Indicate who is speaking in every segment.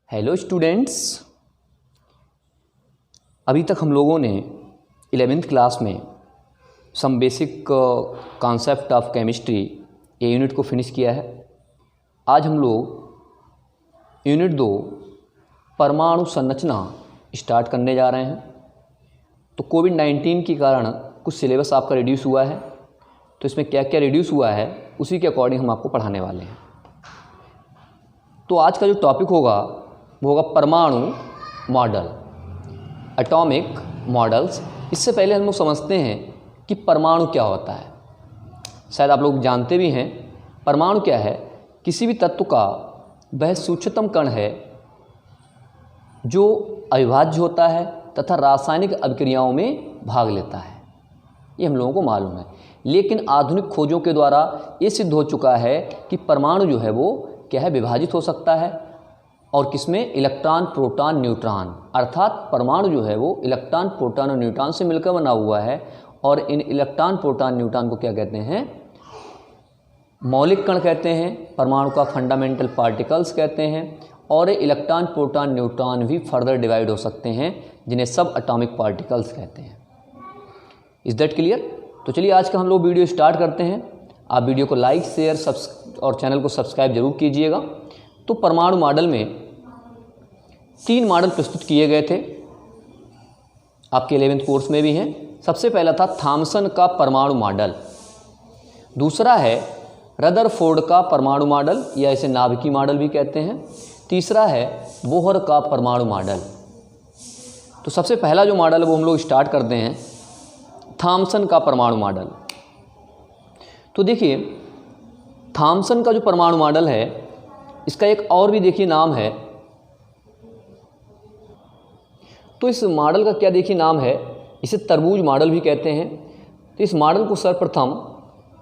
Speaker 1: Hello students, अभी तक हम लोगों ने 11th क्लास में some basic concept of chemistry ये यूनिट को फिनिश किया है। आज हम लोग यूनिट 2 परमाणु संरचना स्टार्ट करने जा रहे हैं। तो कोविड-19 के कारण कुछ सिलेबस आपका रिड्यूस हुआ है, तो इसमें क्या क्या रिड्यूस हुआ है उसी के अकॉर्डिंग हम आपको पढ़ाने वाले हैं। तो आज का जो टॉपिक होगा वो होगा परमाणु मॉडल, एटॉमिक मॉडल्स। इससे पहले हम लोग समझते हैं कि परमाणु क्या होता है। शायद आप लोग जानते भी हैं परमाणु क्या है। किसी भी तत्व का वह सूक्ष्मतम कण है जो अविभाज्य होता है तथा रासायनिक अभिक्रियाओं में भाग लेता है। ये हम लोगों को मालूम है, लेकिन आधुनिक खोजों के द्वारा ये सिद्ध हो चुका है कि परमाणु जो है वो क्या है, विभाजित हो सकता है। और किसमें? Electron, proton, neutron. अर्थात परमाणु जो है वो इलेक्ट्रॉन, प्रोटॉन और न्यूट्रॉन से मिलकर बना हुआ है। और इन इलेक्ट्रॉन, प्रोटॉन, न्यूट्रॉन को क्या कहते हैं? मौलिक कण कहते हैं। परमाणु का फंडामेंटल पार्टिकल्स कहते हैं। और इलेक्ट्रॉन, प्रोटॉन, न्यूट्रॉन भी फर्दर डिवाइड हो सकते हैं, जिन्हें सब एटॉमिक पार्टिकल्स कहते हैं। Is that clear? तो चलिए आज का हम लोग वीडियो स्टार्ट करते हैं। आप वीडियो को लाइक, शेयर और चैनल को सब्सक्राइब जरूर कीजिएगा। तो परमाणु मॉडल में 3 मॉडल प्रस्तुत किए गए थे, आपके 11th कोर्स में भी हैं। सबसे पहला था थॉमसन का परमाणु मॉडल, दूसरा है रदरफोर्ड का परमाणु मॉडल या इसे नाभिकीय मॉडल भी कहते हैं, तीसरा है बोहर का परमाणु मॉडल। तो सबसे पहला जो मॉडल है वो हम लोग स्टार्ट करते हैं, थॉमसन का परमाणु मॉडल। तो देखिए थॉमसन का जो परमाणु मॉडल है इसका एक और भी देखिए नाम है। तो इस मॉडल का क्या देखिए नाम है, इसे तरबूज मॉडल भी कहते हैं। तो इस मॉडल को सर्वप्रथम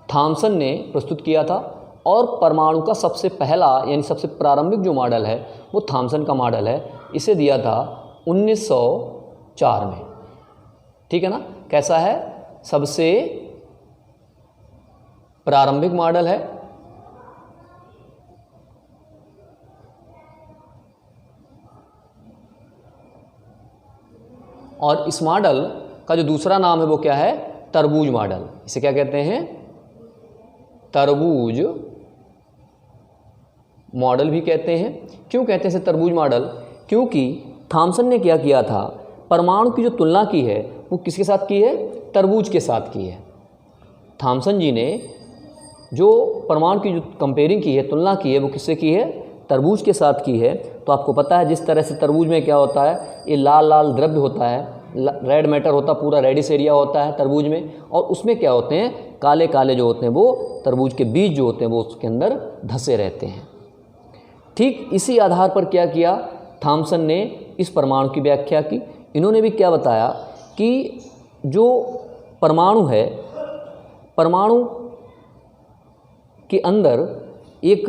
Speaker 1: थॉमसन ने प्रस्तुत किया था और परमाणु का सबसे पहला यानी सबसे प्रारंभिक जो मॉडल है वो थॉमसन का मॉडल है। इसे दिया था 1904 में। ठीक है ना? कैसा है? सबसे प्रारंभिक मॉडल है। और इस मॉडल का जो दूसरा नाम है वो क्या है? तरबूज मॉडल। इसे क्या कहते हैं? तरबूज मॉडल भी कहते हैं। क्यों कहते हैं इसे तरबूज मॉडल? क्योंकि थॉमसन ने क्या किया था, परमाणु की जो तुलना की है वो किसके साथ की है? तरबूज के साथ की है। थॉमसन जी ने जो परमाणु की जो कंपेयरिंग की है, तुलना की है, वो किससे की है? तरबूज के साथ की है। तो आपको पता है जिस तरह से तरबूज में क्या होता है, ये लाल लाल द्रव्य होता है, रेड मैटर होता है, पूरा रेडिश एरिया होता है तरबूज में। और उसमें क्या होते हैं? काले काले जो होते हैं वो तरबूज के बीज जो होते हैं वो उसके अंदर धंसे रहते हैं। ठीक इसी आधार पर क्या किया थॉमसन ने? इस परमाणु की व्याख्या की। इन्होंने भी क्या बताया कि जो परमाणु है, परमाणु के अंदर एक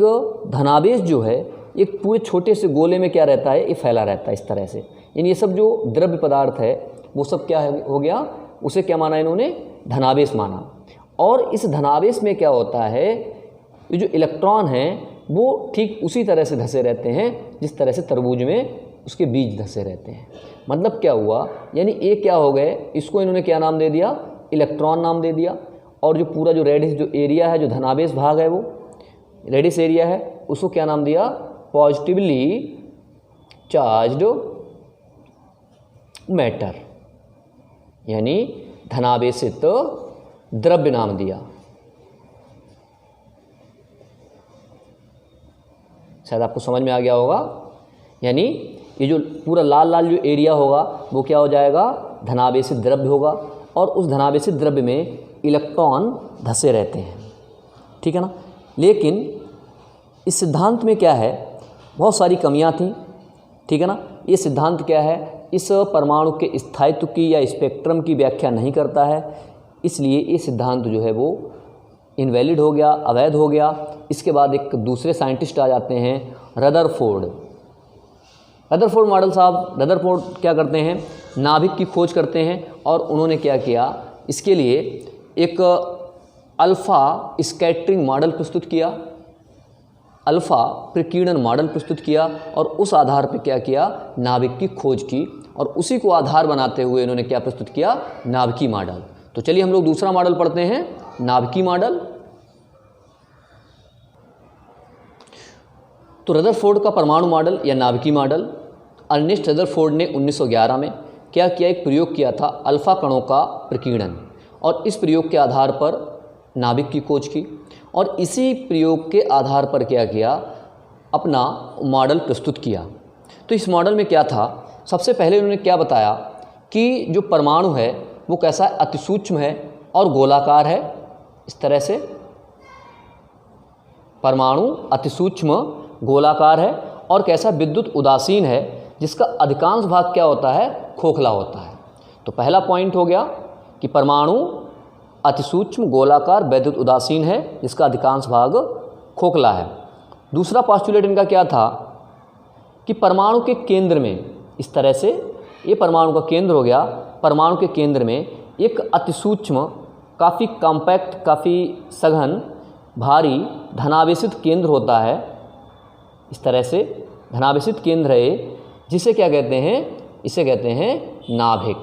Speaker 1: धनावेश जो है एक पूरे छोटे से गोले में क्या रहता है? ये फैला रहता है इस तरह से। यानी ये सब जो द्रव्य पदार्थ है वो सब क्या हो गया? उसे क्या माना इन्होंने? धनावेश माना। और इस धनावेश में क्या होता है, ये जो इलेक्ट्रॉन हैं वो ठीक उसी तरह से धंसे रहते हैं जिस तरह से तरबूज में उसके बीज धंसे रहते हैं। मतलब क्या हुआ, यानी ये क्या हो गए, इसको इन्होंने क्या नाम दे दिया? इलेक्ट्रॉन नाम दे दिया। और जो पूरा जो रेडिश जो एरिया है, जो धनावेश भाग है, वो रेडिश एरिया है, उसको क्या नाम दिया? पॉजिटिवली चार्ज्ड मैटर, यानी धनावेशित द्रव्य नाम दिया। शायद आपको समझ में आ गया होगा। यानी ये जो पूरा लाल लाल जो एरिया होगा वो क्या हो जाएगा? धनावेशित द्रव्य होगा। और उस धनावेशित द्रव्य में इलेक्ट्रॉन धंसे रहते हैं। ठीक है ना? लेकिन इस सिद्धांत में क्या है, बहुत सारी कमियां थीं। ठीक है ना? ये सिद्धांत क्या है, इस परमाणु के स्थायित्व की या स्पेक्ट्रम की व्याख्या नहीं करता है। इसलिए ये सिद्धांत जो है वो इनवैलिड हो गया, अवैध हो गया। इसके बाद एक दूसरे साइंटिस्ट आ जाते हैं, रदरफोर्ड। रदरफोर्ड मॉडल साहब, रदरफोर्ड क्या करते हैं? नाभिक की खोज करते हैं। और उन्होंने क्या किया, इसके लिए एक अल्फ़ा स्कैटरिंग मॉडल प्रस्तुत किया। अल्फ़ा प्रकीर्णन मॉडल प्रस्तुत किया और उस आधार पर क्या किया, नाभिक की खोज की, और उसी को आधार बनाते हुए इन्होंने क्या प्रस्तुत किया, नाभिकीय मॉडल। तो चलिए हम लोग दूसरा मॉडल पढ़ते हैं, नाभिकीय मॉडल। तो रदरफोर्ड का परमाणु मॉडल या नाभिकीय मॉडल, अर्नेस्ट रदरफोर्ड ने 1911 में क्या किया, एक प्रयोग किया था अल्फ़ा कणों का प्रकीर्णन, और इस प्रयोग के आधार पर नाभिक की खोज की, और इसी प्रयोग के आधार पर क्या किया, अपना मॉडल प्रस्तुत किया। तो इस मॉडल में क्या था, सबसे पहले उन्होंने क्या बताया कि जो परमाणु है वो कैसा है, अतिसूक्ष्म है और गोलाकार है। इस तरह से परमाणु अतिसूक्ष्म गोलाकार है और कैसा, विद्युत उदासीन है, जिसका अधिकांश भाग क्या होता है, खोखला होता है। तो पहला पॉइंट हो गया कि परमाणु अतिसूक्ष्म गोलाकार विद्युत उदासीन है, जिसका अधिकांश भाग खोखला है। दूसरा पोस्टुलेट इनका क्या था कि परमाणु के केंद्र में, इस तरह से ये परमाणु का केंद्र हो गया, परमाणु के केंद्र में एक अतिसूक्ष्म, काफ़ी कॉम्पैक्ट, काफ़ी सघन, भारी धनावेशित केंद्र होता है। इस तरह से धनावेशित केंद्र है, जिसे क्या कहते हैं, इसे कहते हैं नाभिक।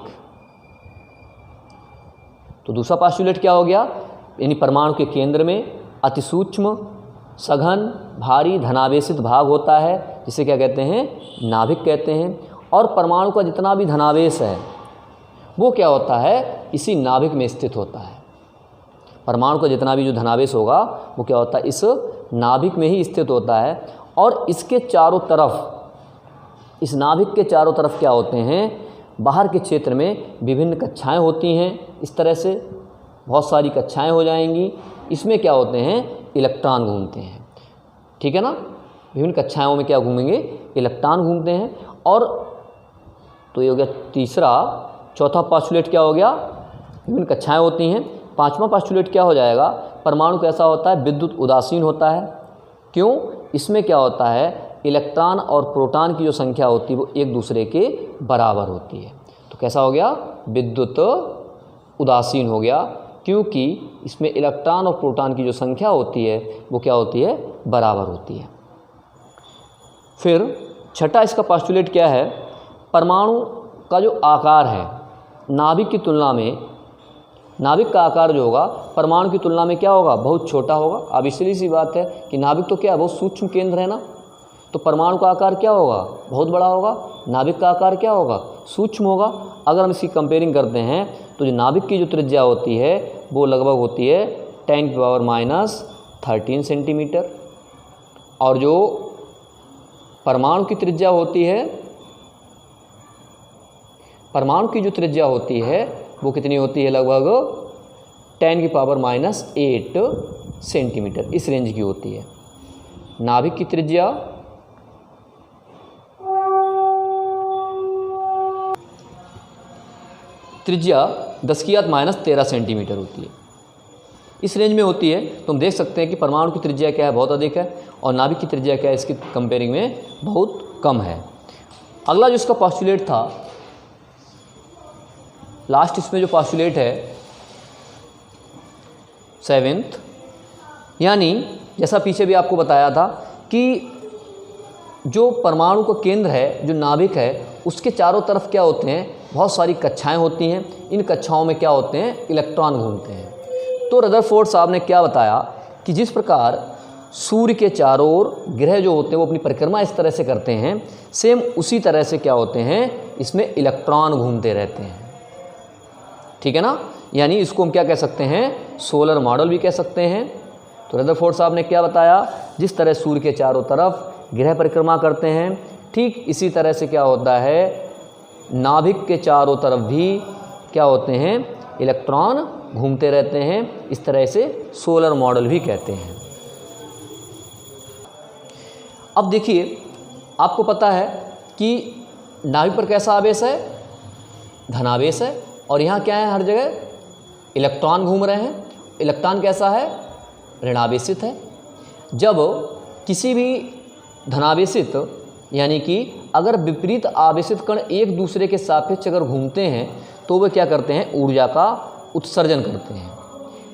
Speaker 1: तो दूसरा पोस्टुलेट क्या हो गया, यानी परमाणु के केंद्र में अतिसूक्ष्म, सघन, भारी धनावेशित भाग होता है, जिसे क्या कहते हैं, नाभिक कहते हैं। और परमाणु का जितना भी धनावेश है वो क्या होता है, इसी नाभिक में स्थित होता है। परमाणु का जितना भी जो धनावेश होगा वो क्या होता है, इस नाभिक में ही स्थित होता है। और इसके चारों तरफ, इस नाभिक के चारों तरफ क्या होते हैं, बाहर के क्षेत्र में विभिन्न कक्षाएं होती हैं। इस तरह से बहुत सारी कक्षाएं हो जाएंगी। इसमें क्या होते हैं, इलेक्ट्रॉन घूमते हैं, ठीक है ना। विभिन्न कक्षाओं में क्या घूमेंगे, इलेक्ट्रॉन घूमते हैं। और तो ये हो गया तीसरा। चौथा पोस्टुलेट क्या हो गया, विभिन्न कक्षाएं होती हैं। पांचवा पोस्टुलेट क्या हो जाएगा, परमाणु कैसा होता है, विद्युत उदासीन होता है। क्यों, इसमें क्या होता है, इलेक्ट्रॉन और प्रोटॉन की जो संख्या होती है वो एक दूसरे के बराबर होती है। तो कैसा हो गया, विद्युत उदासीन हो गया, क्योंकि इसमें इलेक्ट्रॉन और प्रोटॉन की जो संख्या होती है वो क्या होती है, बराबर होती है। फिर छठा इसका पोस्टुलेट क्या है, परमाणु का जो आकार है नाभिक की तुलना में, नाभिक का आकार जो होगा परमाणु की तुलना में क्या होगा, बहुत छोटा होगा। अब इसलिए सी बात है कि नाभिक तो क्या है, बहुत सूक्ष्म केंद्र है ना, तो परमाणु का आकार क्या होगा, बहुत बड़ा होगा। नाभिक का आकार क्या होगा, सूक्ष्म होगा। अगर हम इसकी कंपेयरिंग करते हैं तो जो नाभिक की जो त्रिज्या होती है वो लगभग होती है 10⁻³ सेंटीमीटर, और जो परमाणु की त्रिज्या होती है, परमाणु की जो त्रिज्या होती है वो कितनी होती है, लगभग 10⁻⁸ सेंटीमीटर, इस रेंज की होती है। नाभिक की त्रिज्या त्रिज्या 10⁻13 सेंटीमीटर होती है, इस रेंज में होती है। तो हम देख सकते हैं कि परमाणु की त्रिज्या क्या है, बहुत अधिक है, और नाभिक की त्रिज्या क्या है, इसकी कंपेयरिंग में बहुत कम है। अगला जो इसका पोस्टुलेट था, लास्ट इसमें जो पोस्टुलेट है 7th, यानी जैसा पीछे भी आपको बताया था कि जो परमाणु का केंद्र है, जो नाभिक है, उसके चारों तरफ क्या होते हैं, बहुत सारी कक्षाएं होती हैं। इन कक्षाओं में क्या होते हैं, इलेक्ट्रॉन घूमते हैं। तो रदरफोर्ड साहब ने क्या बताया कि जिस प्रकार सूर्य के चारों ओर ग्रह जो होते हैं वो अपनी परिक्रमा इस तरह से करते हैं, सेम उसी तरह से क्या होते हैं, इसमें इलेक्ट्रॉन घूमते रहते हैं, ठीक है ना। यानी इसको हम क्या कह सकते हैं, सोलर मॉडल भी कह सकते हैं। तो रदरफोर्ड साहब ने क्या बताया, जिस तरह सूर्य के चारों तरफ ग्रह परिक्रमा करते हैं, ठीक इसी तरह से क्या होता है, नाभिक के चारों तरफ भी क्या होते हैं, इलेक्ट्रॉन घूमते रहते हैं। इस तरह से सोलर मॉडल भी कहते हैं। अब देखिए, आपको पता है कि नाभिक पर कैसा आवेश है, धनावेश है, और यहाँ क्या है, हर जगह इलेक्ट्रॉन घूम रहे हैं। इलेक्ट्रॉन कैसा है, ऋणावेशित है। जब किसी भी धनावेशित, यानी कि अगर विपरीत आवेशित कण एक दूसरे के सापेक्ष अगर घूमते हैं तो वे क्या करते हैं, ऊर्जा का उत्सर्जन करते हैं।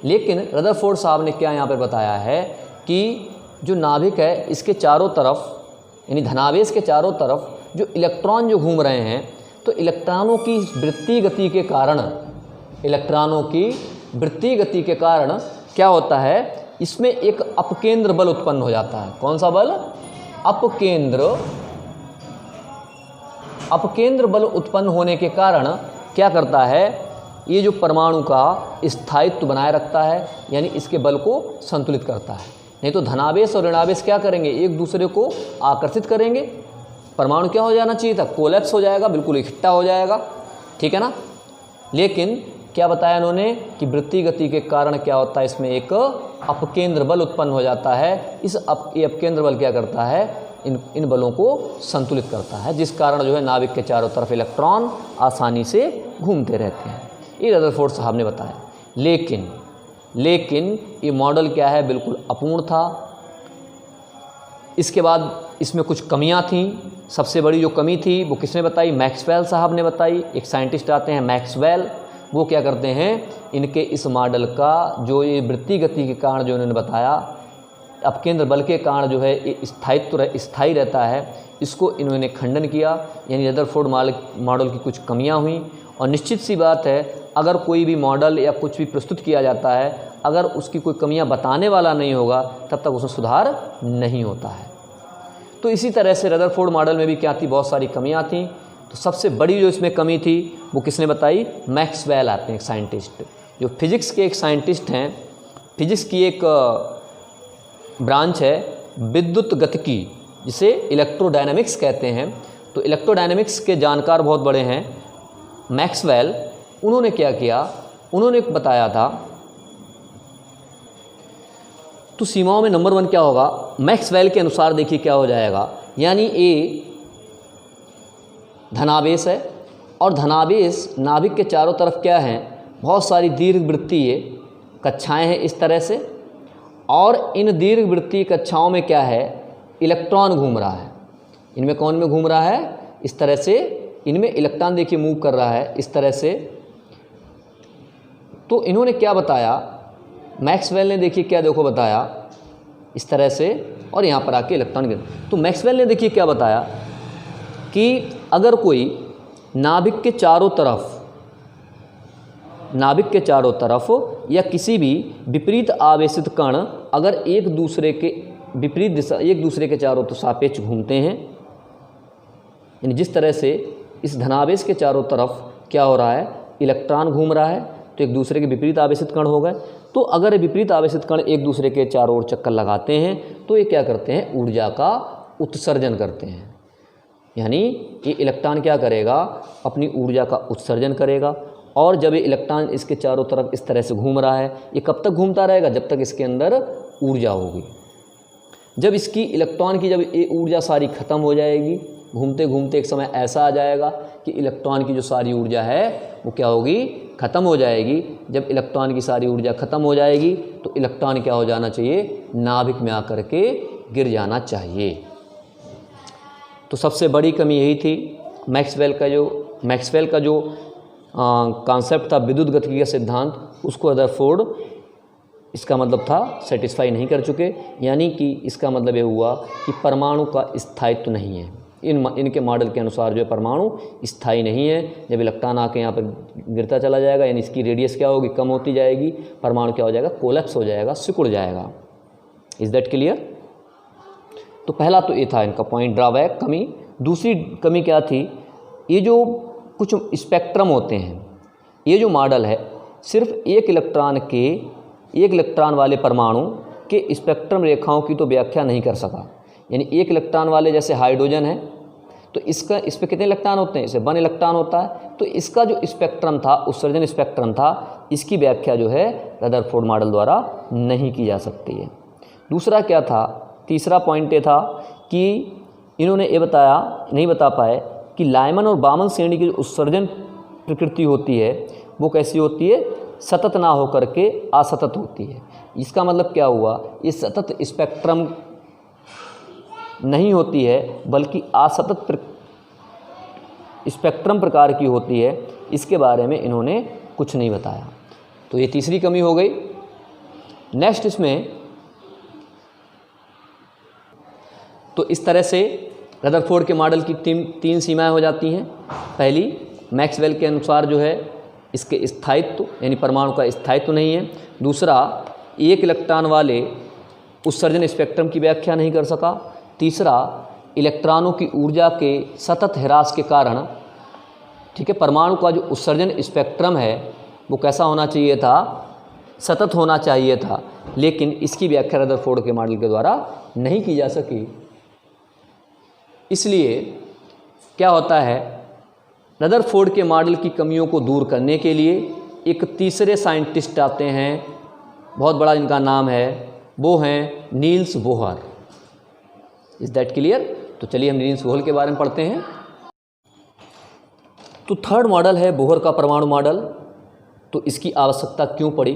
Speaker 1: लेकिन रदरफोर्ड साहब ने क्या यहाँ पर बताया है कि जो नाभिक है इसके चारों तरफ यानी धनावेश के चारों तरफ जो इलेक्ट्रॉन जो घूम रहे हैं, तो इलेक्ट्रॉनों की वृत्तीय गति के कारण, इलेक्ट्रॉनों की वृत्तीय गति के कारण क्या होता है, इसमें एक अपकेंद्र बल उत्पन्न हो जाता है। कौन सा बल? अपकेंद्र बल उत्पन्न होने के कारण क्या करता है, ये जो परमाणु का स्थायित्व बनाए रखता है, यानी इसके बल को संतुलित करता है। नहीं तो धनावेश और ऋणावेश क्या करेंगे, एक दूसरे को आकर्षित करेंगे, परमाणु क्या हो जाना चाहिए था, कोलैप्स हो जाएगा, बिल्कुल इकट्ठा हो जाएगा, ठीक है ना। लेकिन क्या बताया इन्होंने कि वृत्तीय गति के कारण क्या होता है, इसमें एक अपकेंद्र बल उत्पन्न हो जाता है। ये अपकेंद्र बल क्या करता है, इन बलों को संतुलित करता है, जिस कारण जो है नाभिक के चारों तरफ इलेक्ट्रॉन आसानी से घूमते रहते हैं। ये रदरफोर्ड साहब ने बताया। लेकिन ये मॉडल क्या है, बिल्कुल अपूर्ण था। इसके बाद इसमें कुछ कमियां थीं। सबसे बड़ी जो कमी थी वो किसने बताई, मैक्सवेल साहब ने बताई। एक साइंटिस्ट आते हैं मैक्सवेल, वो क्या करते हैं, इनके इस मॉडल का जो ये वृत्तीय गति के कारण जो इन्होंने बताया, अपकेंद्र बल के कारण जो है ये स्थायी रहता है, इसको इन्होंने खंडन किया। यानी रदरफोर्ड मॉडल की कुछ कमियां हुई। और निश्चित सी बात है, अगर कोई भी मॉडल या कुछ भी प्रस्तुत किया जाता है, अगर उसकी कोई कमियां बताने वाला नहीं होगा, तब तक उसमें सुधार नहीं होता है। तो इसी तरह से रदरफोर्ड मॉडल में भी क्या थी, बहुत सारी कमियां थीं। तो सबसे बड़ी जो इसमें कमी थी वो किसने बताई, मैक्सवेल आते हैं, एक साइंटिस्ट, जो फिजिक्स के एक साइंटिस्ट हैं। फिजिक्स की एक ब्रांच है विद्युत गतिकी, जिसे इलेक्ट्रोडायनेमिक्स कहते हैं। तो इलेक्ट्रोडायनेमिक्स के जानकार बहुत बड़े हैं मैक्सवेल। उन्होंने क्या किया, उन्होंने बताया था, तो सीमाओं में नंबर 1 क्या होगा, मैक्सवेल के अनुसार देखिए क्या हो जाएगा। यानी ए धनावेश है और धनावेश नाभिक के चारों तरफ क्या है, बहुत सारी दीर्घवृत्तीय कक्षाएं हैं इस तरह से, और इन दीर्घवृत्तीय कक्षाओं में क्या है, इलेक्ट्रॉन घूम रहा है। इनमें कौन में घूम रहा है, इस तरह से इनमें इलेक्ट्रॉन देखिए मूव कर रहा है इस तरह से। तो इन्होंने क्या बताया, मैक्सवेल ने देखिए क्या देखो बताया इस तरह से, और यहाँ पर आके इलेक्ट्रॉन गिर। तो मैक्सवेल ने देखिए क्या बताया कि अगर कोई नाभिक के चारों तरफ या किसी भी विपरीत आवेशित कण अगर एक दूसरे के विपरीत दिशा, एक दूसरे के चारों तो सापेक्ष घूमते हैं, यानी जिस तरह से इस धनावेश के चारों तरफ क्या हो रहा है, इलेक्ट्रॉन घूम रहा है, तो एक दूसरे के विपरीत आवेशित कण हो गए। तो अगर विपरीत आवेशित कण एक दूसरे के चारों ओर चक्कर लगाते हैं, तो ये क्या करते हैं, ऊर्जा का उत्सर्जन करते हैं। यानी ये इलेक्ट्रॉन क्या करेगा, अपनी ऊर्जा का उत्सर्जन करेगा। और जब ये इलेक्ट्रॉन इसके चारों तरफ इस तरह से घूम रहा है, ये कब तक घूमता रहेगा, जब तक इसके अंदर ऊर्जा होगी। जब इसकी इलेक्ट्रॉन की जब ये ऊर्जा सारी ख़त्म हो जाएगी, घूमते घूमते एक समय ऐसा आ जाएगा कि इलेक्ट्रॉन की जो सारी ऊर्जा है वो क्या होगी, ख़त्म हो जाएगी। जब इलेक्ट्रॉन की सारी ऊर्जा ख़त्म हो जाएगी तो इलेक्ट्रॉन क्या हो जाना चाहिए, नाभिक में आकर के गिर जाना चाहिए। तो सबसे बड़ी कमी यही थी। मैक्सवेल का जो कॉन्सेप्ट था विद्युत गतिकी का सिद्धांत, उसको रदरफोर्ड इसका मतलब था सेटिस्फाई नहीं कर चुके। यानी कि इसका मतलब ये हुआ कि परमाणु का स्थायित्व नहीं है। इनके मॉडल के अनुसार जो है परमाणु स्थायी नहीं है। जब इलेक्ट्रॉन आके यहाँ पर गिरता चला जाएगा, यानी इसकी रेडियस क्या होगी, कम होती जाएगी, परमाणु क्या हो जाएगा, कोलैप्स हो जाएगा, सिकुड़ जाएगा। Is that clear? तो पहला तो ये था इनका पॉइंट, ड्रॉबैक, कमी। दूसरी कमी क्या थी, ये जो कुछ स्पेक्ट्रम होते हैं, ये जो मॉडल है सिर्फ एक इलेक्ट्रॉन वाले परमाणु के स्पेक्ट्रम रेखाओं की तो व्याख्या नहीं कर सका। यानी एक इलेक्ट्रॉन वाले, जैसे हाइड्रोजन है, तो इस पर कितने इलेक्ट्रॉन होते हैं, इसे 1 इलेक्ट्रॉन होता है। तो इसका जो स्पेक्ट्रम था, उत्सर्जन स्पेक्ट्रम था, इसकी व्याख्या जो है रदरफोर्ड मॉडल द्वारा नहीं की जा सकती है। दूसरा क्या था, तीसरा पॉइंट ये था कि इन्होंने ये नहीं बता पाए कि लाइमन और बामन श्रेणी की जो उत्सर्जन प्रकृति होती है वो कैसी होती है, सतत ना होकर के असतत होती है। इसका मतलब क्या हुआ, ये सतत स्पेक्ट्रम नहीं होती है बल्कि असतत स्पेक्ट्रम प्रकार की होती है। इसके बारे में इन्होंने कुछ नहीं बताया। तो ये तीसरी कमी हो गई। नेक्स्ट इसमें तो इस तरह से रदरफोर्ड के मॉडल की तीन सीमाएं हो जाती हैं। पहली, मैक्सवेल के अनुसार जो है इसके स्थायित्व यानी परमाणु का स्थायित्व नहीं है। दूसरा, एक इलेक्ट्रॉन वाले उत्सर्जन स्पेक्ट्रम की व्याख्या नहीं कर सका। तीसरा, इलेक्ट्रॉनों की ऊर्जा के सतत ह्रास के कारण, ठीक है, परमाणु का जो उत्सर्जन स्पेक्ट्रम है वो कैसा होना चाहिए था, सतत होना चाहिए था, लेकिन इसकी व्याख्या रदरफोर्ड के मॉडल के द्वारा नहीं की जा सकी। इसलिए क्या होता है, रदरफोर्ड के मॉडल की कमियों को दूर करने के लिए एक तीसरे साइंटिस्ट आते हैं, बहुत बड़ा इनका नाम है, वो हैं Niels Bohr. Is that clear? तो चलिए हम नील्स बोहर के बारे में पढ़ते हैं। तो थर्ड मॉडल है बोहर का परमाणु मॉडल। तो इसकी आवश्यकता क्यों पड़ी,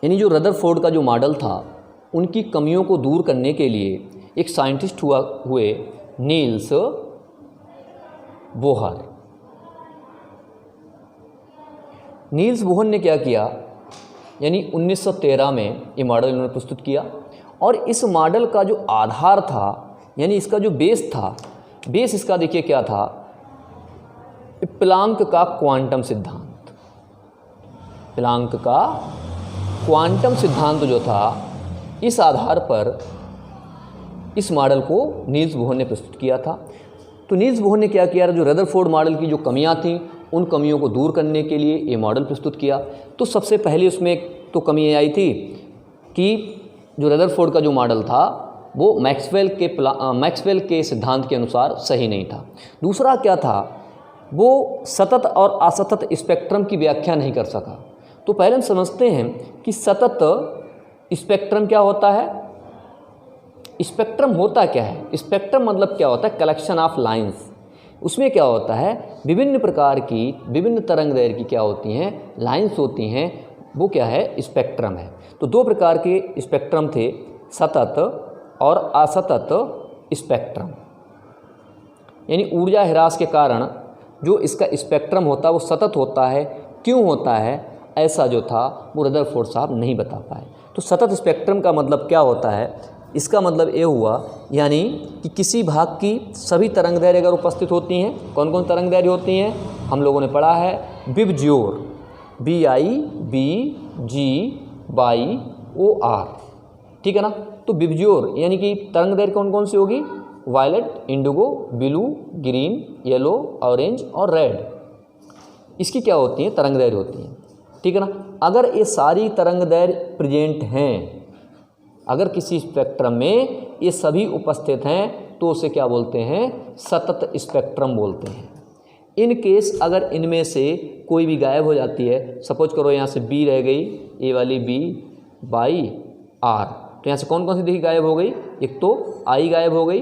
Speaker 1: यानी जो रदरफोर्ड का जो मॉडल था उनकी कमियों को दूर करने के लिए एक साइंटिस्ट हुए नील्स बोहर। नील्स बोहर ने क्या किया, यानी 1913 में ये मॉडल इन्होंने प्रस्तुत किया। और इस मॉडल का जो आधार था, यानी इसका जो बेस था, बेस इसका देखिए क्या था, प्लांक का क्वांटम सिद्धांत। प्लांक का क्वांटम सिद्धांत जो था, इस आधार पर इस मॉडल को नील्स बोहर ने प्रस्तुत किया था। तो नील्स बोहर ने क्या किया, जो रदरफोर्ड मॉडल की जो कमियां थीं उन कमियों को दूर करने के लिए ये मॉडल प्रस्तुत किया। तो सबसे पहले उसमें तो कमी ये आई थी कि जो रदरफोर्ड का जो मॉडल था वो मैक्सवेल के सिद्धांत के अनुसार सही नहीं था। दूसरा क्या था, वो सतत और असतत स्पेक्ट्रम की व्याख्या नहीं कर सका। तो पहले हम समझते हैं कि सतत स्पेक्ट्रम क्या होता है। स्पेक्ट्रम होता क्या है, स्पेक्ट्रम मतलब क्या होता है, कलेक्शन ऑफ लाइंस। उसमें क्या होता है, विभिन्न प्रकार की विभिन्न तरंग दैर्घ्य की क्या होती हैं, लाइंस होती हैं, वो क्या है, स्पेक्ट्रम है। तो दो प्रकार के स्पेक्ट्रम थे, सतत और असतत स्पेक्ट्रम। यानी ऊर्जा ह्रास के कारण जो इसका स्पेक्ट्रम होता है वो सतत होता है। क्यों होता है ऐसा जो था वो रदरफोर्ड साहब नहीं बता पाए। तो सतत स्पेक्ट्रम का मतलब क्या होता है, इसका मतलब ये हुआ यानी कि किसी भाग की सभी तरंग दैर्घ्य अगर उपस्थित होती हैं, कौन कौन तरंग दैर्घ्य होती हैं, हम लोगों ने पढ़ा है बिबज्योर, BIBGYOR, ठीक है ना। तो बिबज्योर यानी कि तरंग दैर्घ्य कौन कौन सी होगी, violet, indigo, blue, green, yellow, orange और रेड। इसकी क्या होती हैं, तरंग दैर्घ्य होती हैं, ठीक है ना। अगर ये सारी तरंग दैर्घ्य प्रेजेंट हैं, अगर किसी स्पेक्ट्रम में ये सभी उपस्थित हैं तो उसे क्या बोलते हैं, सतत स्पेक्ट्रम बोलते हैं। इन केस अगर इनमें से कोई भी गायब हो जाती है, सपोज करो यहाँ से बी रह गई, ये वाली B बाई R, तो यहाँ से कौन कौन सी देखी गायब हो गई, एक तो I गायब हो गई,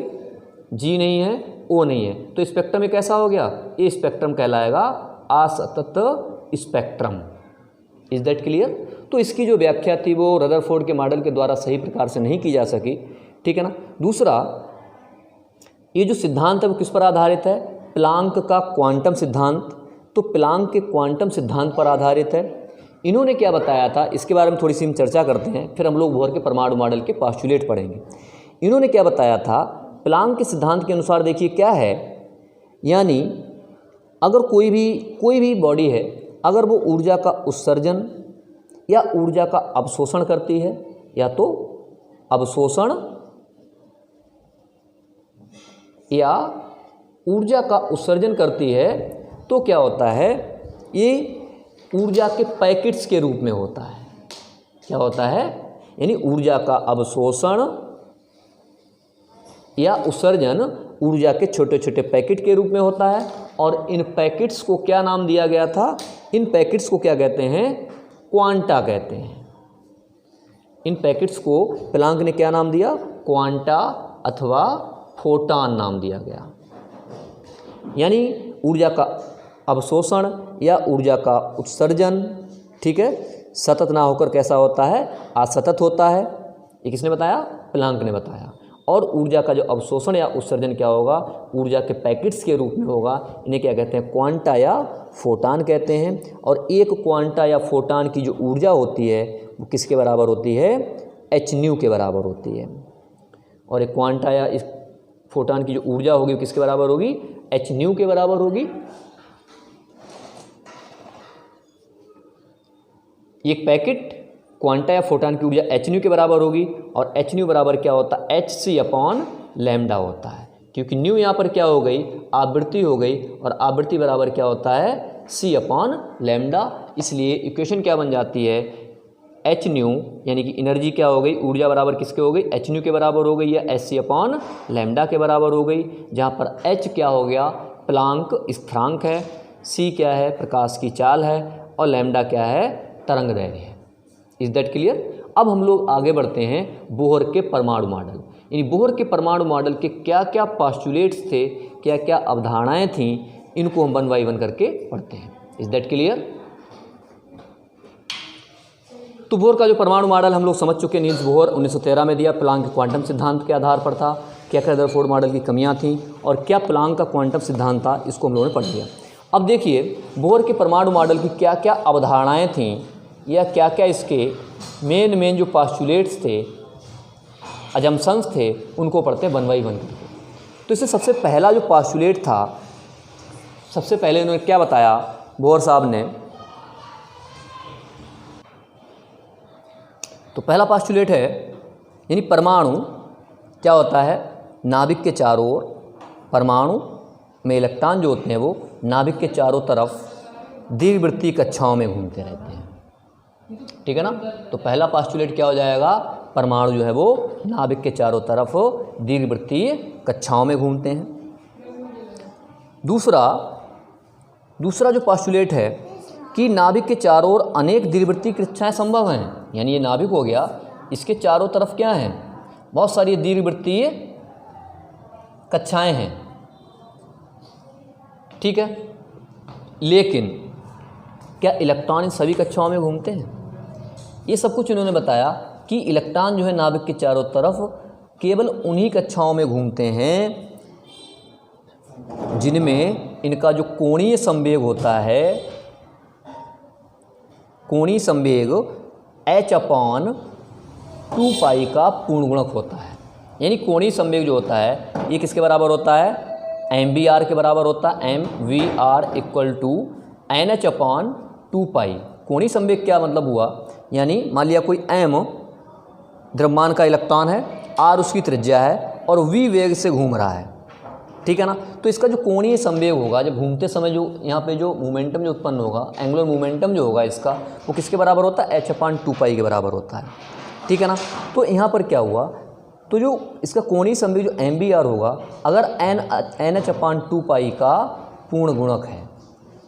Speaker 1: G नहीं है, O नहीं है, तो स्पेक्ट्रम एक कैसा हो गया, ये स्पेक्ट्रम कहलाएगा असतत स्पेक्ट्रम। Is that clear? तो इसकी जो व्याख्या थी वो रदरफोर्ड के मॉडल के द्वारा सही प्रकार से नहीं की जा सकी, ठीक है ना। दूसरा, ये जो सिद्धांत है वो किस पर आधारित है, प्लांक का क्वांटम सिद्धांत। तो प्लांक के क्वांटम सिद्धांत पर आधारित है। इन्होंने क्या बताया था, इसके बारे में थोड़ी सी हम चर्चा करते हैं, फिर हम लोग बोहर के परमाणु मॉडल के पास्टुलेट पढ़ेंगे। इन्होंने क्या बताया था, प्लांक के सिद्धांत के अनुसार देखिए क्या है, यानी अगर कोई भी बॉडी है, अगर वो ऊर्जा का उत्सर्जन या ऊर्जा का अवशोषण करती है, या तो अवशोषण या ऊर्जा का उत्सर्जन करती है, तो क्या होता है, ये ऊर्जा के पैकेट्स के रूप में होता है। क्या होता है, यानी ऊर्जा का अवशोषण या उत्सर्जन ऊर्जा के छोटे छोटे पैकेट के रूप में होता है। और इन पैकेट्स को क्या नाम दिया गया था, इन पैकेट्स को क्या कहते हैं, क्वांटा कहते हैं। इन पैकेट्स को प्लांक ने क्या नाम दिया, क्वांटा अथवा फोटॉन नाम दिया गया। यानी ऊर्जा का अवशोषण या ऊर्जा का उत्सर्जन, ठीक है, सतत ना होकर कैसा होता है, असतत होता है। ये किसने बताया, प्लांक ने बताया। और ऊर्जा का जो अवशोषण या उत्सर्जन क्या होगा, ऊर्जा के पैकेट्स के रूप में होगा। इन्हें क्या कहते हैं, क्वांटा या फोटॉन कहते हैं। और एक क्वांटा या फोटॉन की जो ऊर्जा होती है वो किसके बराबर होती है, hν के बराबर होती है। और एक क्वांटा या इस फोटॉन की जो ऊर्जा होगी वो किसके बराबर होगी, एच न्यू के बराबर होगी। एक पैकेट क्वांटा या फोटॉन की ऊर्जा एच न्यू के बराबर होगी, और एच न्यू बराबर क्या होता है, एच सी अपॉन लैम्डा होता है, क्योंकि न्यू यहाँ पर क्या हो गई, आवृत्ति हो गई, और आवृत्ति बराबर क्या होता है, सी अपॉन लैम्डा। इसलिए इक्वेशन क्या बन जाती है, एच न्यू यानी कि एनर्जी क्या हो गई, ऊर्जा बराबर किसके हो गई, एच न्यू के बराबर हो गई, या एस सी अपॉन लैम्डा के बराबर हो गई, जहाँ पर एच क्या हो गया, प्लांक स्थिरांक है, सी क्या है, प्रकाश की चाल है, और लैम्डा क्या है, तरंग दैर्घ्य है। Is that clear. अब हम लोग आगे बढ़ते हैं बोहर के परमाणु मॉडल। यानी बोहर के परमाणु मॉडल के क्या क्या पास्टुलेट्स थे, क्या क्या अवधारणाएं थीं, इनको हम 1 बाय 1 करके पढ़ते हैं। Is that clear. तो बोहर का जो परमाणु मॉडल हम लोग समझ चुके हैं, नील्स बोहर 1913 में दिया, प्लांक के क्वांटम सिद्धांत के आधार पर था, क्या क्या रदरफोर्ड मॉडल की कमियां थीं, और क्या प्लांक का क्वांटम सिद्धांत था, इसको हम लोगों ने पढ़ लिया। अब देखिए बोहर के परमाणु मॉडल की क्या क्या अवधारणाएं थीं, या क्या क्या इसके मेन जो पास्टुलेट्स थे, अजम्पशंस थे, उनको पढ़ते हैं 1 बाय 1 करके। तो इससे सबसे पहला जो पास्टुलेट था, सबसे पहले उन्होंने क्या बताया बोहर साहब ने, तो पहला पास्टुलेट है, यानी परमाणु क्या होता है, नाभिक के चारों ओर, परमाणु में इलेक्ट्रॉन जो होते हैं वो नाभिक के चारों तरफ दीर्घवृत्तीय कक्षाओं में घूमते रहते हैं। ठीक है ना। तो पहला पास्टुलेट क्या हो जाएगा, परमाणु जो है वो नाभिक के चारों तरफ दीर्घवृत्तीय कक्षाओं में घूमते हैं। दूसरा जो पास्टुलेट है कि नाभिक के चारों ओर अनेक दीर्घवृत्तीय कक्षाएं संभव हैं। यानी ये नाभिक हो गया, इसके चारों तरफ क्या हैं, बहुत सारी दीर्घवृत्तीय कक्षाएं हैं। ठीक है, लेकिन क्या इलेक्ट्रॉन इन सभी कक्षाओं में घूमते हैं? ये सब कुछ इन्होंने बताया कि इलेक्ट्रॉन जो है नाभिक के चारों तरफ केवल उन्हीं कक्षाओं में घूमते हैं जिनमें इनका जो कोणीय संवेग होता है, कोणीय संवेग h/2 पाई का पूर्ण गुणक होता है। यानी कोणीय संवेग जो होता है ये किसके बराबर होता है, mvr के बराबर होता है। mvr = nh/2 पाई। कोणीय संवेग क्या मतलब हुआ, यानी मान लिया कोई m द्रव्यमान का इलेक्ट्रॉन है, r उसकी त्रिज्या है, और v वेग से घूम रहा है। ठीक है ना। तो इसका जो कोणीय संवेग होगा, जब घूमते समय जो यहाँ पे जो मोमेंटम जो उत्पन्न होगा, एंगुलर मोमेंटम जो होगा इसका, वो किसके बराबर होता है, h/2 पाई के बराबर होता है। ठीक है ना। तो यहाँ पर क्या हुआ, तो जो इसका कोणीय संवेग जो mvr होगा, अगर nh/2 पाई का पूर्ण गुणक है,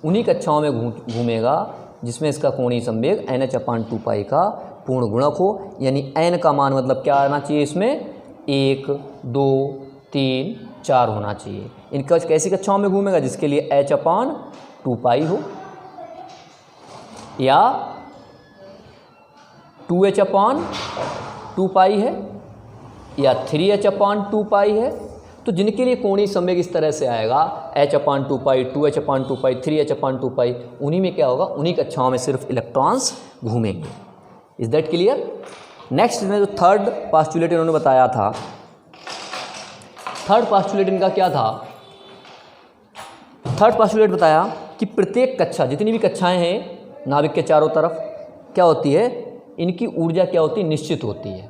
Speaker 1: उन्हीं कक्षाओं में घूमेगा जिसमें इसका कोणीय संवेग nh/2 पाई का पूर्ण गुणक हो। यानी n का मान मतलब क्या आना चाहिए इसमें, 1, 2, 3, 4 होना चाहिए। इनका कैसी कक्षाओं में घूमेगा, जिसके लिए h/2 पाई हो, या 2h/2 पाई है, या 3h/2 पाई है। तो जिनके लिए कोणीय संवेग इस तरह से आएगा h/2 पाई, 2h/2 पाई, 3h/2 पाई, उन्हीं में क्या होगा, उन्हीं कक्षाओं में सिर्फ इलेक्ट्रॉन्स घूमेंगे। Is that clear. नेक्स्ट में जो थर्ड पास्टुलेट इन्होंने बताया था, थर्ड पास्टुलेट इनका क्या था, थर्ड पास्टुलेट बताया कि प्रत्येक कक्षा, जितनी भी कक्षाएं हैं नाभिक के चारों तरफ, क्या होती है, इनकी ऊर्जा क्या होती है, निश्चित होती है।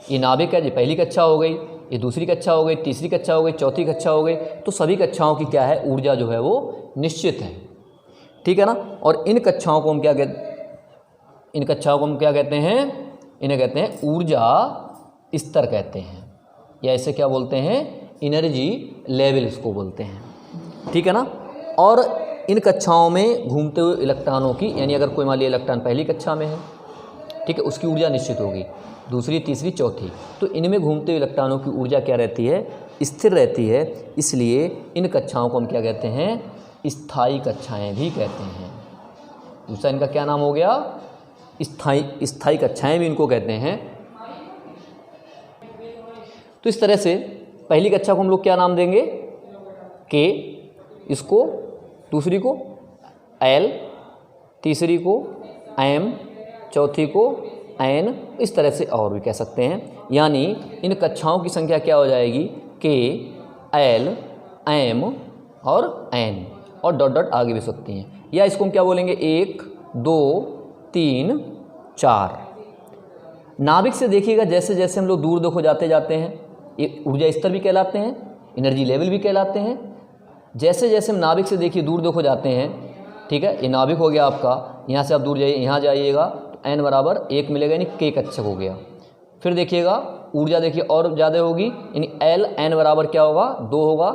Speaker 1: ये नाभिक है, ये पहली कक्षा हो गई, ये दूसरी कक्षा हो गई, तीसरी कक्षा हो गई, चौथी कक्षा हो गई, तो सभी कक्षाओं की क्या है, ऊर्जा जो है वो निश्चित है। ठीक है ना। और इन कक्षाओं को हम क्या कहते हैं, इन्हें कहते हैं ऊर्जा स्तर कहते हैं, या इसे क्या बोलते हैं, एनर्जी लेवल इसको बोलते हैं। ठीक है ना। और इन कक्षाओं में घूमते हुए इलेक्ट्रॉनों की, यानी अगर कोई मान लिया इलेक्ट्रॉन पहली कक्षा में है, ठीक है, उसकी ऊर्जा निश्चित होगी, दूसरी, तीसरी, चौथी, तो इनमें घूमते हुए इलेक्ट्रॉनों की ऊर्जा क्या रहती है, स्थिर रहती है। इसलिए इन कक्षाओं को हम क्या कहते हैं, स्थायी कक्षाएं भी कहते हैं। दूसरा इनका क्या नाम हो गया, स्थायी कक्षाएं भी इनको कहते हैं। तो इस तरह से पहली कक्षा को हम लोग क्या नाम देंगे, के, इसको, दूसरी को L, तीसरी को M, चौथी को n, इस तरह से और भी कह सकते हैं। यानी इन कक्षाओं की संख्या क्या हो जाएगी, k, l, m और n, और डॉट डॉट आगे भी सकती हैं। या इसको हम क्या बोलेंगे, 1 2 3 4। नाभिक से देखिएगा जैसे जैसे हम लोग दूर देखो जाते जाते हैं, ये ऊर्जा स्तर भी कहलाते हैं, एनर्जी लेवल भी कहलाते हैं। जैसे जैसे हम नाभिक से देखिए दूर देखो जाते हैं, ठीक है, ये नाभिक हो गया आपका, यहाँ से आप दूर जाइए, यहाँ जाइएगा तो n बराबर 1 मिलेगा, यानी k कक्षक हो गया। फिर देखिएगा ऊर्जा देखिए और ज़्यादा होगी, यानी L n बराबर क्या होगा, 2 होगा,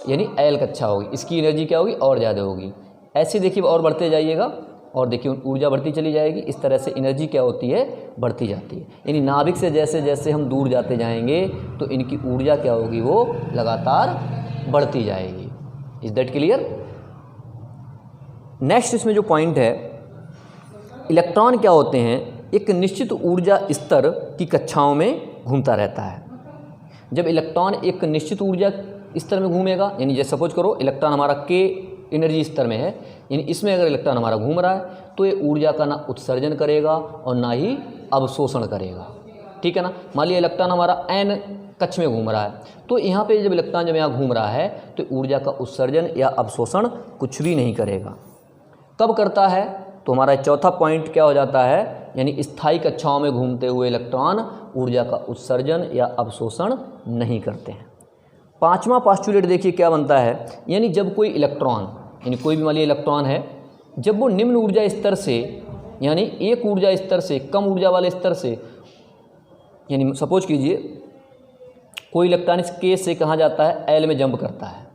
Speaker 1: यानी L कक्षा होगी, इसकी एनर्जी क्या होगी, और ज़्यादा होगी। ऐसे देखिए और बढ़ते जाइएगा और देखिए ऊर्जा बढ़ती चली जाएगी। इस तरह से एनर्जी क्या होती है, बढ़ती जाती है। यानी नाभिक से जैसे जैसे हम दूर जाते जाएंगे तो इनकी ऊर्जा क्या होगी, वो लगातार बढ़ती जाएगी। Is that clear. नेक्स्ट इसमें जो पॉइंट है, इलेक्ट्रॉन क्या होते हैं, एक निश्चित ऊर्जा स्तर की कक्षाओं में घूमता रहता है। जब इलेक्ट्रॉन एक निश्चित ऊर्जा स्तर में घूमेगा, यानी जैसे सपोज करो इलेक्ट्रॉन हमारा k एनर्जी स्तर में है, यानी इसमें अगर इलेक्ट्रॉन हमारा घूम रहा है तो ये ऊर्जा का ना उत्सर्जन करेगा और ना ही अवशोषण करेगा, ठीक है ना। मान लिया इलेक्ट्रॉन हमारा n कक्ष में घूम रहा है, तो यहाँ पे जब इलेक्ट्रॉन जब यहाँ घूम रहा है तो ऊर्जा का उत्सर्जन या अवशोषण कुछ भी नहीं करेगा। कब करता है, तो हमारा चौथा पॉइंट क्या हो जाता है, यानी स्थायी कक्षाओं में घूमते हुए इलेक्ट्रॉन ऊर्जा का उत्सर्जन या अवशोषण नहीं करते हैं। पांचवा पोस्टुलेट देखिए क्या बनता है, यानी जब कोई इलेक्ट्रॉन, यानी कोई भी मान लीजिए इलेक्ट्रॉन है, जब वो निम्न ऊर्जा स्तर से, यानी एक ऊर्जा स्तर से कम ऊर्जा वाले स्तर से, यानी सपोज कीजिए कोई इलेक्ट्रॉन इस k से कहाँ जाता है, L में जंप करता है,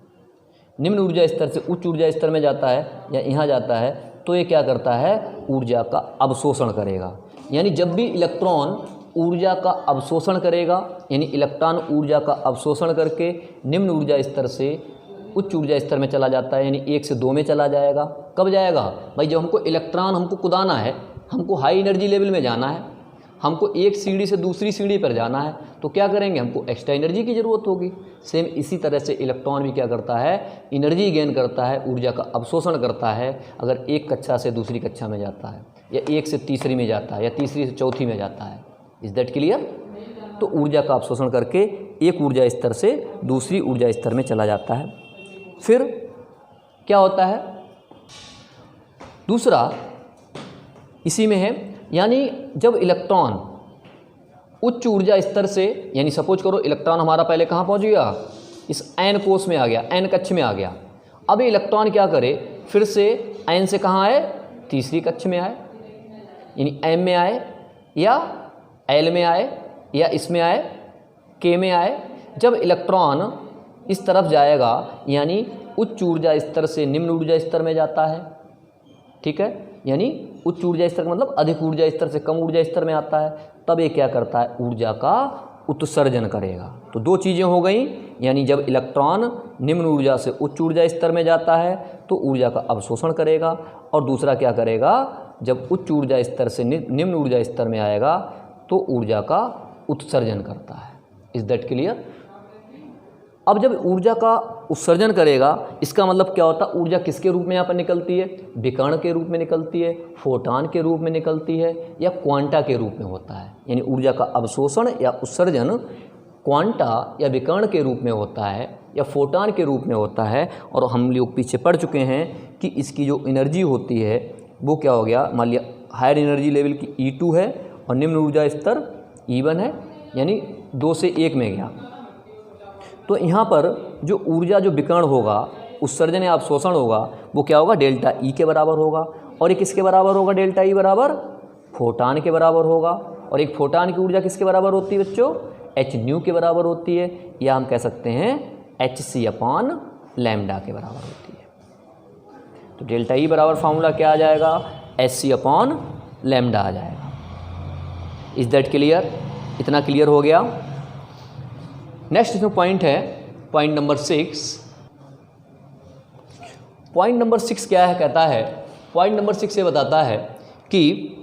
Speaker 1: निम्न ऊर्जा स्तर से उच्च ऊर्जा स्तर में जाता है या यहाँ जाता है, तो ये क्या करता है, ऊर्जा का अवशोषण करेगा। यानी जब भी इलेक्ट्रॉन ऊर्जा का अवशोषण करेगा, यानी इलेक्ट्रॉन ऊर्जा का अवशोषण करके निम्न ऊर्जा स्तर से उच्च ऊर्जा स्तर में चला जाता है, यानी 1 से 2 में चला जाएगा। कब जाएगा भाई, जब हमको इलेक्ट्रॉन हमको कुदाना है, हमको हाई एनर्जी लेवल में जाना है, हमको एक सीढ़ी से दूसरी सीढ़ी पर जाना है, तो क्या करेंगे, हमको एक्स्ट्रा एनर्जी की ज़रूरत होगी। सेम इसी तरह से इलेक्ट्रॉन भी क्या करता है, एनर्जी गेन करता है, ऊर्जा का अवशोषण करता है। अगर एक कक्षा से दूसरी कक्षा में जाता है, या 1 से तीसरी में जाता है, या तीसरी से चौथी में जाता है। Is that clear. तो ऊर्जा का अवशोषण करके एक ऊर्जा स्तर से दूसरी ऊर्जा स्तर में चला जाता है। फिर क्या होता है, दूसरा इसी में है, यानी जब इलेक्ट्रॉन उच्च ऊर्जा स्तर से, यानी सपोज करो इलेक्ट्रॉन हमारा पहले कहाँ पहुँच गया, इस n कोष में आ गया, n कक्ष में आ गया। अब इलेक्ट्रॉन क्या करे, फिर से n से कहाँ आए, तीसरी कक्ष में आए, यानी m में आए या l में आए या इसमें आए, k में आए। जब इलेक्ट्रॉन इस तरफ जाएगा, यानी उच्च ऊर्जा स्तर से निम्न ऊर्जा स्तर में जाता है, ठीक है, यानी उच्च ऊर्जा स्तर का मतलब अधिक ऊर्जा स्तर से कम ऊर्जा स्तर में आता है, तब ये क्या करता है, ऊर्जा का उत्सर्जन करेगा। तो दो चीज़ें हो गई, यानी जब इलेक्ट्रॉन निम्न ऊर्जा से उच्च ऊर्जा स्तर में जाता है तो ऊर्जा का अवशोषण करेगा, और दूसरा क्या करेगा, जब उच्च ऊर्जा स्तर से निम्न ऊर्जा स्तर में आएगा तो ऊर्जा का उत्सर्जन करता है। Is that clear. अब जब ऊर्जा का उत्सर्जन करेगा, इसका मतलब क्या होता है, ऊर्जा किसके रूप में यहाँ पर निकलती है, विकर्ण के रूप में निकलती है, फोटॉन के रूप में निकलती है, या क्वांटा के रूप में होता है। यानी ऊर्जा का अवशोषण या उत्सर्जन क्वांटा या विकर्ण के रूप में होता है या फोटॉन के रूप में होता है। और हम लोग पीछे पढ़ चुके हैं कि इसकी जो एनर्जी होती है वो क्या हो गया, मान लिया हायर एनर्जी लेवल की E2 है और निम्न ऊर्जा स्तर E1 है, यानी 2 से 1 में गया। तो यहाँ पर जो ऊर्जा जो विकर्ण होगा, उत्सर्जन या अवशोषण होगा, वो क्या होगा, डेल्टा E के बराबर होगा। और ये किसके बराबर होगा, डेल्टा E बराबर फोटॉन के बराबर होगा। और एक फोटॉन की ऊर्जा किसके बराबर होती है बच्चों, h न्यू के बराबर होती है, या हम कह सकते हैं hc अपॉन लैम्डा के बराबर होती है। तो डेल्टा E बराबर फार्मूला क्या आ जाएगा, hc अपॉन लैम्डा आ जाएगा। Is that clear. इतना क्लियर हो गया। नेक्स्ट इसमें पॉइंट है, पॉइंट नंबर 6। पॉइंट नंबर 6 क्या है, कहता है, पॉइंट नंबर 6 ये बताता है कि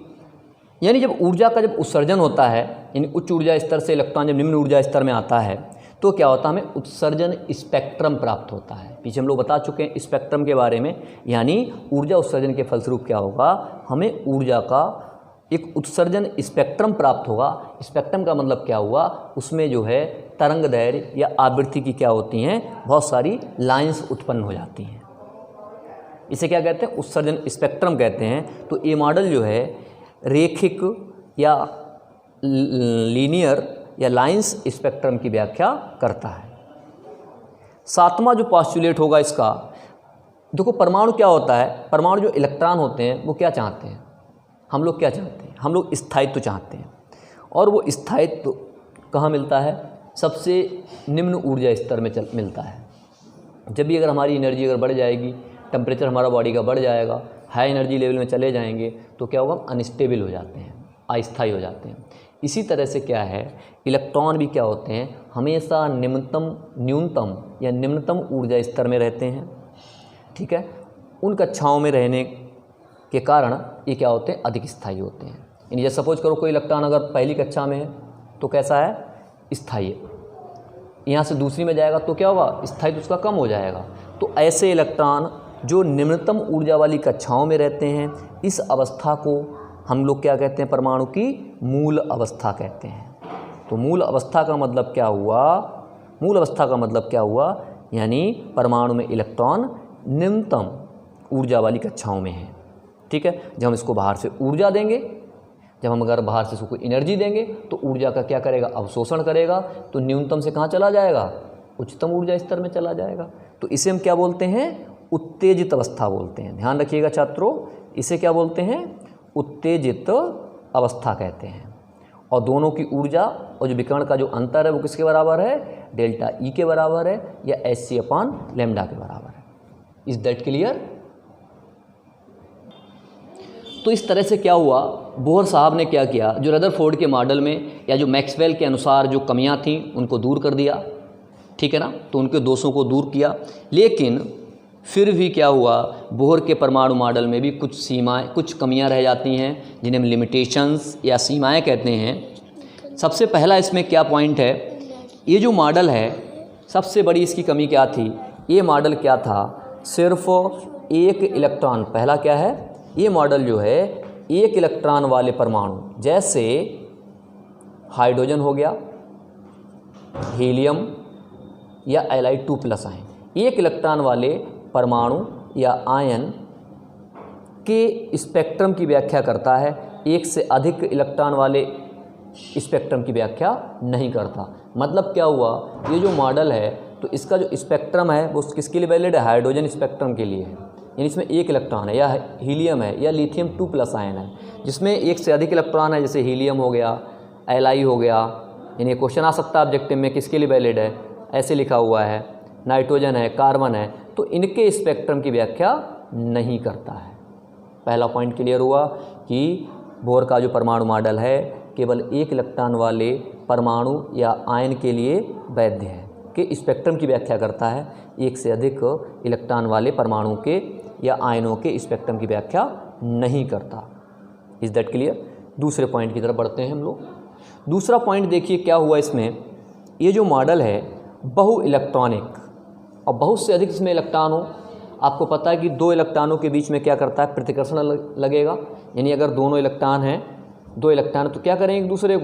Speaker 1: यानी जब ऊर्जा का जब उत्सर्जन होता है, यानी उच्च ऊर्जा स्तर से इलेक्ट्रॉन जब निम्न ऊर्जा स्तर में आता है तो क्या होता है, हमें उत्सर्जन स्पेक्ट्रम प्राप्त होता है। पीछे हम लोग बता चुके हैं स्पेक्ट्रम के बारे में, यानी ऊर्जा उत्सर्जन के फलस्वरूप क्या होगा, हमें ऊर्जा का एक उत्सर्जन स्पेक्ट्रम प्राप्त होगा। स्पेक्ट्रम का मतलब क्या हुआ, उसमें जो है तरंग दैर्घ्य या आवृत्ति की क्या होती हैं, बहुत सारी लाइंस उत्पन्न हो जाती हैं। इसे क्या कहते हैं, उत्सर्जन स्पेक्ट्रम कहते हैं। तो ये मॉडल जो है रेखिक या लीनियर या लाइंस स्पेक्ट्रम की व्याख्या करता है। सातवां जो पॉस्टुलेट होगा इसका, देखो परमाणु क्या होता है, परमाणु जो इलेक्ट्रॉन होते हैं वो क्या चाहते हैं, हम लोग क्या चाहते हैं, हम लोग स्थायित्व चाहते हैं। और वो स्थायित्व कहाँ मिलता है, सबसे निम्न ऊर्जा स्तर में मिलता है। जब भी अगर हमारी एनर्जी अगर बढ़ जाएगी, टेम्परेचर हमारा बॉडी का बढ़ जाएगा, हाई एनर्जी लेवल में चले जाएंगे, तो क्या होगा, अनस्टेबल हो जाते हैं, अस्थायी हो जाते हैं। इसी तरह से क्या है, इलेक्ट्रॉन भी क्या होते हैं, हमेशा न्यूनतम या निम्नतम ऊर्जा स्तर में रहते हैं। ठीक है, उन कक्षाओं में रहने के कारण ये क्या होते हैं, अधिक स्थायी होते हैं। यानी जैसे सपोज करो कोई इलेक्ट्रॉन अगर पहली कक्षा में है तो कैसा है, स्थायी है, यहाँ से दूसरी में जाएगा तो क्या होगा, स्थायित्व उसका कम हो जाएगा। तो ऐसे इलेक्ट्रॉन जो निम्नतम ऊर्जा वाली कक्षाओं में रहते हैं, इस अवस्था को हम लोग क्या कहते हैं, परमाणु की मूल अवस्था कहते हैं। तो मूल अवस्था का मतलब क्या हुआ, मूल अवस्था का मतलब क्या हुआ, यानी परमाणु में इलेक्ट्रॉन निम्नतम ऊर्जा वाली कक्षाओं में है। ठीक है, जब हम इसको बाहर से ऊर्जा देंगे, जब हम अगर बाहर से इसको एनर्जी देंगे तो ऊर्जा का क्या करेगा, अवशोषण करेगा। तो न्यूनतम से कहाँ चला जाएगा, उच्चतम ऊर्जा स्तर में चला जाएगा। तो इसे हम क्या बोलते हैं, उत्तेजित अवस्था बोलते हैं। ध्यान रखिएगा छात्रों, इसे क्या बोलते हैं, उत्तेजित अवस्था कहते हैं। और दोनों की ऊर्जा और जो विकर्ण का जो अंतर है वो किसके बराबर है, डेल्टा ई के बराबर है या hc/λ के बराबर है। Is that clear. तो इस तरह से क्या हुआ, बोहर साहब ने क्या किया, जो रदरफोर्ड के मॉडल में या जो मैक्सवेल के अनुसार जो कमियां थीं उनको दूर कर दिया। ठीक है ना, तो उनके दोषों को दूर किया। लेकिन फिर भी क्या हुआ, बोहर के परमाणु मॉडल में भी कुछ सीमाएं, कुछ कमियां रह जाती हैं, जिन्हें हम लिमिटेशंस या सीमाएं कहते हैं। सबसे पहला इसमें क्या पॉइंट है, ये जो मॉडल है सबसे बड़ी इसकी कमी क्या थी, ये मॉडल क्या था, सिर्फ एक इलेक्ट्रॉन, पहला क्या है, ये मॉडल जो है एक इलेक्ट्रॉन वाले परमाणु, जैसे हाइड्रोजन हो गया, हीलियम या Li2+ आयन, एक इलेक्ट्रॉन वाले परमाणु या आयन के स्पेक्ट्रम की व्याख्या करता है, एक से अधिक इलेक्ट्रॉन वाले स्पेक्ट्रम की व्याख्या नहीं करता। मतलब क्या हुआ, ये जो मॉडल है तो इसका जो स्पेक्ट्रम है वो किसके लिए वैलिड है, हाइड्रोजन स्पेक्ट्रम के लिए है। यानी इसमें एक इलेक्ट्रॉन है या हीलियम है या लिथियम-2+ आयन है, जिसमें एक से अधिक इलेक्ट्रॉन है, जैसे हीलियम हो गया, Li हो गया। यानी क्वेश्चन आ सकता है ऑब्जेक्टिव में, किसके लिए वैलिड है, ऐसे लिखा हुआ है, नाइट्रोजन है, कार्बन है, तो इनके स्पेक्ट्रम की व्याख्या नहीं करता है। पहला पॉइंट क्लियर हुआ कि बोहर का जो परमाणु मॉडल है केवल एक इलेक्ट्रॉन वाले परमाणु या आयन के लिए वैध है, कि स्पेक्ट्रम की व्याख्या करता है, एक से अधिक इलेक्ट्रॉन वाले परमाणु के या आयनों के स्पेक्ट्रम की व्याख्या नहीं करता। Is that clear. दूसरे पॉइंट की तरफ बढ़ते हैं हम लोग। दूसरा पॉइंट देखिए क्या हुआ इसमें, ये जो मॉडल है बहु इलेक्ट्रॉनिक और बहुत से अधिक इसमें इलेक्ट्रॉन हो। आपको पता है कि दो इलेक्ट्रॉनों के बीच में क्या करता है, प्रतिकर्षण लगेगा। यानी अगर दोनों इलेक्ट्रॉन हैं, दो इलेक्ट्रॉन, तो क्या करेंगे, एक दूसरे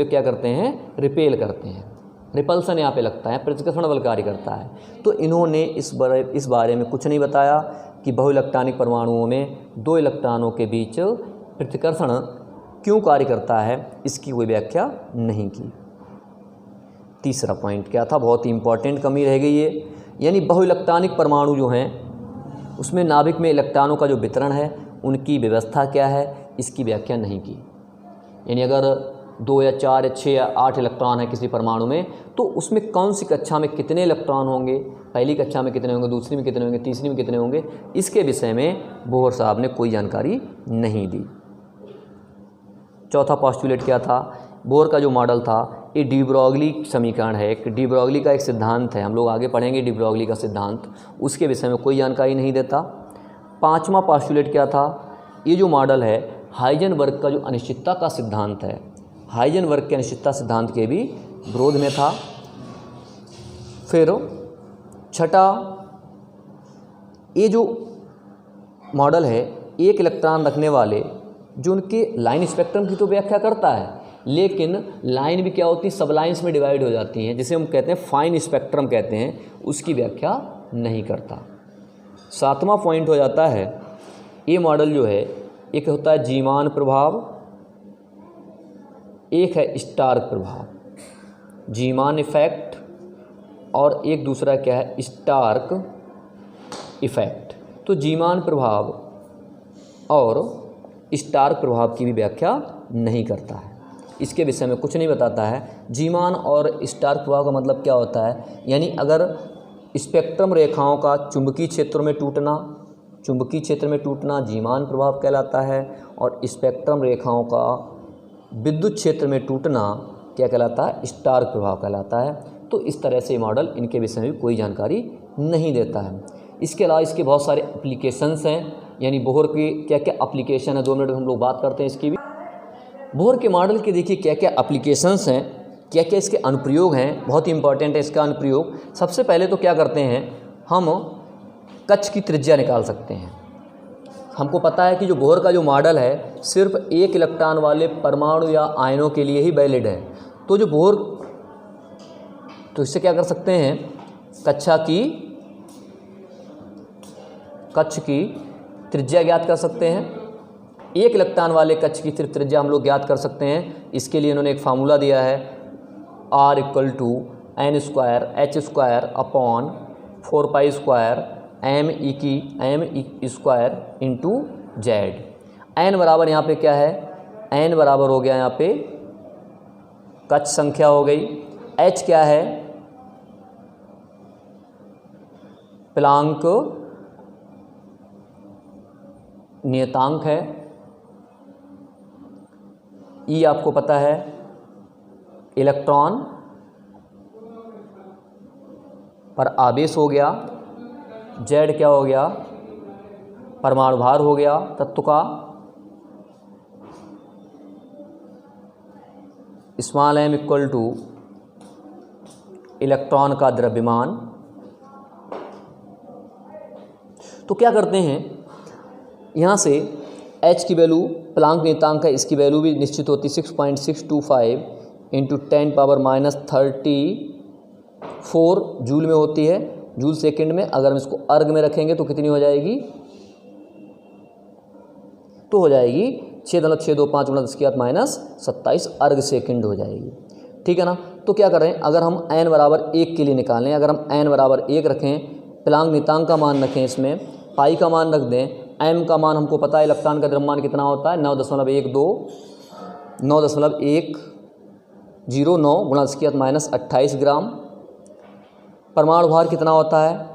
Speaker 1: को क्या करते हैं, रिपेल करते हैं। रिपल्सन यहाँ पे लगता है, प्रतिकर्षण बल कार्य करता है। तो इन्होंने इस बारे में कुछ नहीं बताया कि बहु इलेक्ट्रॉनिक परमाणुओं में दो इलेक्ट्रॉनों के बीच प्रतिकर्षण क्यों कार्य करता है, इसकी कोई व्याख्या नहीं की। तीसरा पॉइंट क्या था, बहुत ही इंपॉर्टेंट कमी रह गई है, यानी बहु इलेक्ट्रॉनिक परमाणु जो हैं उसमें नाभिक में इलेक्ट्रॉनों का जो वितरण है, उनकी व्यवस्था क्या है, इसकी व्याख्या नहीं की। यानी अगर 2 या 4 या 6 या 8 इलेक्ट्रॉन है किसी परमाणु में, तो उसमें कौन सी कक्षा में कितने इलेक्ट्रॉन होंगे, पहली कक्षा में कितने होंगे, दूसरी में कितने होंगे, तीसरी में कितने होंगे, इसके विषय में बोहर साहब ने कोई जानकारी नहीं दी। चौथा पोस्टुलेट क्या था, बोहर का जो मॉडल था ये डी ब्रॉगली समीकरण है, एक डी ब्रॉगली का एक सिद्धांत है, हम लोग आगे पढ़ेंगे डी ब्रॉगली का सिद्धांत, उसके विषय में कोई जानकारी नहीं देता। पांचवा पोस्टुलेट क्या था, ये जो मॉडल है हाइजेनबर्ग का जो अनिश्चितता का सिद्धांत है, हाइजेनबर्ग के अनिश्चितता सिद्धांत के भी विरोध में था। फिर छठा, ये जो मॉडल है एक इलेक्ट्रॉन रखने वाले जो उनके लाइन स्पेक्ट्रम की तो व्याख्या करता है, लेकिन लाइन भी क्या होती है, सब लाइन्स में डिवाइड हो जाती हैं, जिसे हम कहते हैं फाइन स्पेक्ट्रम कहते हैं, उसकी व्याख्या नहीं करता। 7वां पॉइंट हो जाता है, ये मॉडल जो है एक होता है जीमान प्रभाव, एक है स्टार्क प्रभाव, जीमान इफेक्ट, और एक दूसरा क्या है, स्टार्क इफेक्ट। तो जीमान प्रभाव और स्टार्क प्रभाव की भी व्याख्या नहीं करता है, इसके विषय में कुछ नहीं बताता है। जीमान और स्टार्क प्रभाव का मतलब क्या होता है, यानी अगर स्पेक्ट्रम रेखाओं का चुंबकीय क्षेत्र में टूटना जीमान प्रभाव कहलाता है, और स्पेक्ट्रम रेखाओं का विद्युत क्षेत्र में टूटना क्या कहलाता है, स्टार्क प्रभाव कहलाता है। तो इस तरह से मॉडल इनके विषय में कोई जानकारी नहीं देता है। इसके अलावा इसके बहुत सारे एप्लीकेशंस हैं, यानी बोहर की क्या क्या एप्लीकेशन है, 2 मिनट में हम लोग बात करते हैं इसकी भी। बोहर के मॉडल के देखिए क्या क्या एप्लीकेशंस हैं, क्या क्या इसके अनुप्रयोग हैं, बहुत ही इंपॉर्टेंट है इसका अनुप्रयोग। सबसे पहले तो क्या करते हैं, हम कक्ष की त्रिज्या निकाल सकते हैं। हमको पता है कि जो बोहर का जो मॉडल है सिर्फ 1 इलेक्ट्रॉन वाले परमाणु या आयनों के लिए ही वैलिड है। तो जो बोहर, तो इससे क्या कर सकते हैं, कक्ष की त्रिज्या ज्ञात कर सकते हैं। 1 इलेक्ट्रॉन वाले कक्ष की त्रिज्या हम लोग ज्ञात कर सकते हैं। इसके लिए इन्होंने एक फार्मूला दिया है, R = n²h²/4π² m² z। n बराबर यहाँ पे क्या है, n बराबर हो गया यहाँ पे कक्ष संख्या हो गई, h क्या है, प्लांक नियतांक है, E आपको पता है इलेक्ट्रॉन पर आवेश हो गया, Z क्या हो गया, परमाणु भार हो गया तत्व का, m = इलेक्ट्रॉन का द्रव्यमान। तो क्या करते हैं, यहाँ से h की वैल्यू प्लांक नियतांक है, इसकी वैल्यू भी निश्चित होती है 6.625 × 10⁻34 जूल में होती है, जूल सेकंड में। अगर हम इसको अर्ग में रखेंगे तो कितनी हो जाएगी, तो हो जाएगी 6.625 × 10⁻27 अर्ग सेकंड हो जाएगी, ठीक है ना। तो क्या करें, अगर हम n = 1 के लिए निकालें, अगर हम n = 1 रखें, प्लांक नियतांक का मान रखें, इसमें पाई का मान रख दें, m का मान हमको पता है, इलेक्ट्रॉन का द्रव्यमान कितना होता है 9.109 × 10⁻28 ग्राम। परमाणु भार कितना होता है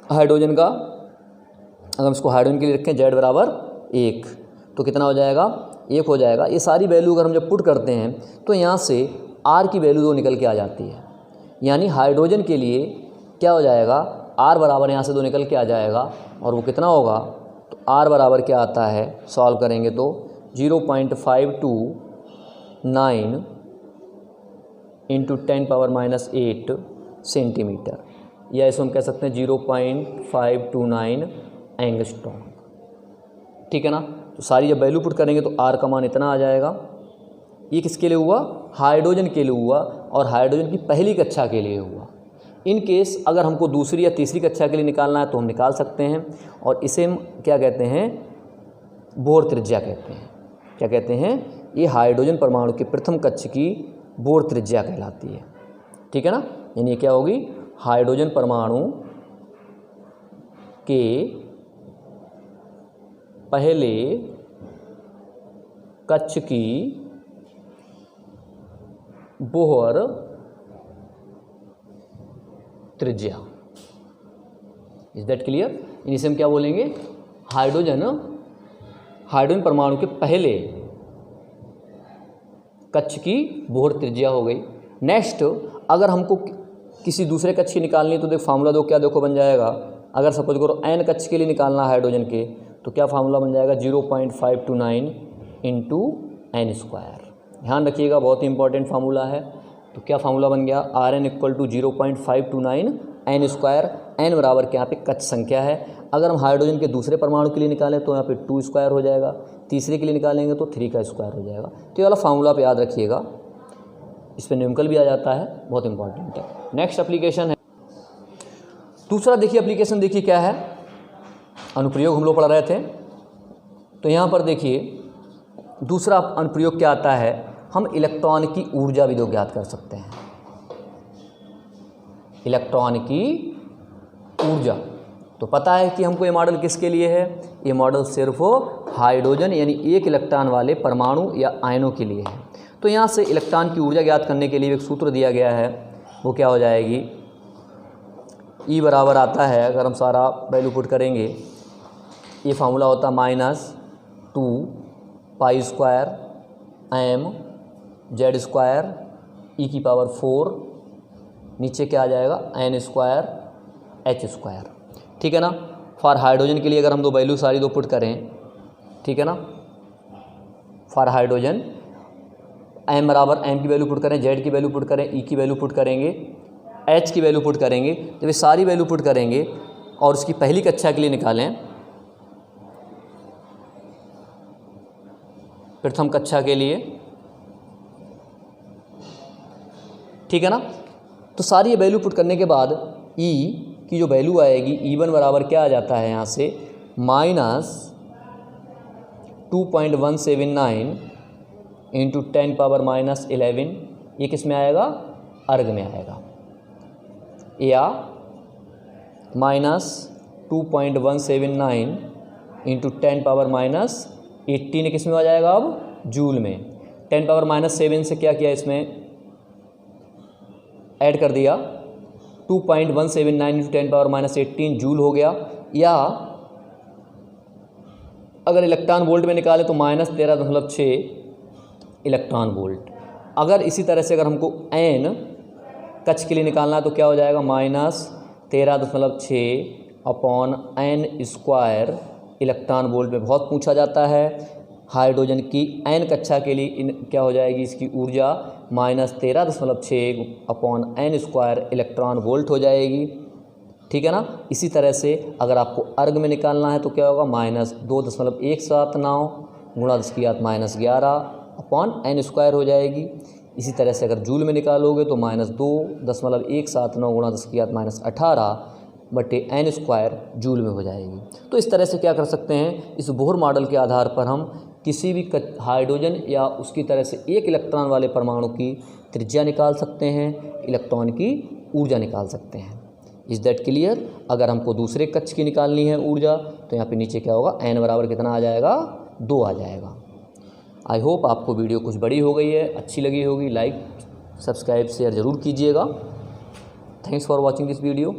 Speaker 1: हाइड्रोजन का, अगर हम इसको हाइड्रोजन के लिए रखें Z = 1 तो कितना हो जाएगा, 1 हो जाएगा। ये सारी वैल्यू अगर हम जब पुट करते हैं तो यहाँ से R की वैल्यू 2 निकल के आ जाती है, यानी हाइड्रोजन के लिए क्या हो जाएगा, R बराबर यहाँ से 2 निकल के आ जाएगा, और वो कितना होगा, तो R बराबर क्या आता है, सॉल्व करेंगे तो 0.529 × 10⁻8 सेंटीमीटर, या इसको हम कह सकते हैं 0.529 एंगस्ट्रॉम, ठीक है ना। तो सारी जब वैल्यू पुट करेंगे तो R का मान इतना आ जाएगा। ये किसके लिए हुआ, हाइड्रोजन के लिए हुआ, और हाइड्रोजन की पहली कक्षा के लिए हुआ। इन केस अगर हमको दूसरी या तीसरी कक्षा के लिए निकालना है तो हम निकाल सकते हैं, और इसे हम क्या कहते हैं, बोहर त्रिज्या कहते हैं। क्या कहते हैं, ये हाइड्रोजन परमाणु के प्रथम कक्ष की बोहर त्रिज्या कहलाती है, ठीक है ना। यानी क्या होगी, हाइड्रोजन परमाणु के पहले कक्ष की बोहर त्रिज्या। Is that clear. इसे हम क्या बोलेंगे, हाइड्रोजन परमाणु के पहले कक्ष की बोहर त्रिज्या हो गई। नेक्स्ट, अगर हमको किसी दूसरे कक्ष की निकालनी है तो देखो फार्मूला क्या देखो बन जाएगा। अगर सपोज करो n कक्ष के लिए निकालना है हाइड्रोजन के, तो क्या फार्मूला बन जाएगा 0.529 × n²। ध्यान रखिएगा, बहुत ही इंपॉर्टेंट फार्मूला है। तो क्या फार्मूला बन गया, Rn = 0.529 n स्क्वायर, n बराबर के यहाँ पे कच्छ संख्या है। अगर हम हाइड्रोजन के दूसरे परमाणु के लिए निकालें तो यहाँ पे 2 स्क्वायर हो जाएगा, तीसरे के लिए निकालेंगे तो 3 का स्क्वायर हो जाएगा। तो ये वाला फार्मूला पे याद रखिएगा, इस पर न्यूमेरिकल भी आ जाता है, बहुत इंपॉर्टेंट है। नेक्स्ट एप्लीकेशन है दूसरा, देखिए एप्लीकेशन देखिए क्या है, अनुप्रयोग हम लोग पढ़ रहे थे। तो यहाँ पर देखिए दूसरा अनुप्रयोग क्या आता है, हम इलेक्ट्रॉन की ऊर्जा भी ज्ञात कर सकते हैं। इलेक्ट्रॉन की ऊर्जा, तो पता है कि हमको ये मॉडल किसके लिए है, ये मॉडल सिर्फ हाइड्रोजन यानी एक इलेक्ट्रॉन वाले परमाणु या आयनों के लिए है। तो यहाँ से इलेक्ट्रॉन की ऊर्जा ज्ञात करने के लिए एक सूत्र दिया गया है, वो क्या हो जाएगी, E बराबर आता है, अगर हम सारा वैल्यू पुट करेंगे, ये फार्मूला होता है -2 pi square m z square e⁴, नीचे क्या आ जाएगा n स्क्वायर h स्क्वायर, ठीक है ना। फॉर हाइड्रोजन के लिए अगर हम दो वैल्यू सारी दो पुट करें, ठीक है ना, फॉर हाइड्रोजन m बराबर m की वैल्यू पुट करें, z की वैल्यू पुट करें, e की वैल्यू पुट करेंगे, h की वैल्यू पुट करेंगे। जब ये सारी वैल्यू पुट करेंगे और उसकी पहली कक्षा के लिए निकालें, प्रथम कक्षा के लिए, ठीक है ना। तो सारी ये वैल्यू पुट करने के बाद E की जो वैल्यू आएगी, E1 बराबर क्या आ जाता है यहाँ से -2.179 इंटू 10⁻11, ये किस में आएगा, अर्ग में आएगा, या -2.179 इंटू 10⁻18 किस में आ जाएगा, अब जूल में। 10⁻7 से क्या किया, इसमें ऐड कर दिया, 2.179 इंटू 10⁻18 जूल हो गया। या अगर इलेक्ट्रॉन वोल्ट में निकाले तो -13.6 इलेक्ट्रॉन वोल्ट। अगर इसी तरह से अगर हमको n कक्ष के लिए निकालना है तो क्या हो जाएगा, -13.6 upon n square electron volt में बहुत पूछा जाता है। हाइड्रोजन की n कक्षा के लिए क्या हो जाएगी, इसकी ऊर्जा -13.6 upon n square electron volt हो जाएगी, ठीक है ना। इसी तरह से अगर आपको अर्ग में निकालना है तो क्या होगा, -2.179 गुणा 10⁻11 अपॉन n स्क्वायर हो जाएगी। इसी तरह से अगर जूल में निकालोगे तो -2.179 गुणा 10⁻18 बटे n स्क्वायर जूल में हो जाएगी। तो इस तरह से क्या कर सकते हैं, इस बोहर मॉडल के आधार पर हम किसी भी हाइड्रोजन या उसकी तरह से एक इलेक्ट्रॉन वाले परमाणु की त्रिज्या निकाल सकते हैं, इलेक्ट्रॉन की ऊर्जा निकाल सकते हैं। Is that clear. अगर हमको दूसरे कक्ष की निकालनी है ऊर्जा तो यहाँ पे नीचे क्या होगा, n बराबर कितना आ जाएगा, 2 आ जाएगा। आई होप आपको वीडियो कुछ बड़ी हो गई है, अच्छी लगी होगी, लाइक सब्सक्राइब शेयर ज़रूर कीजिएगा। Thanks for watching this video.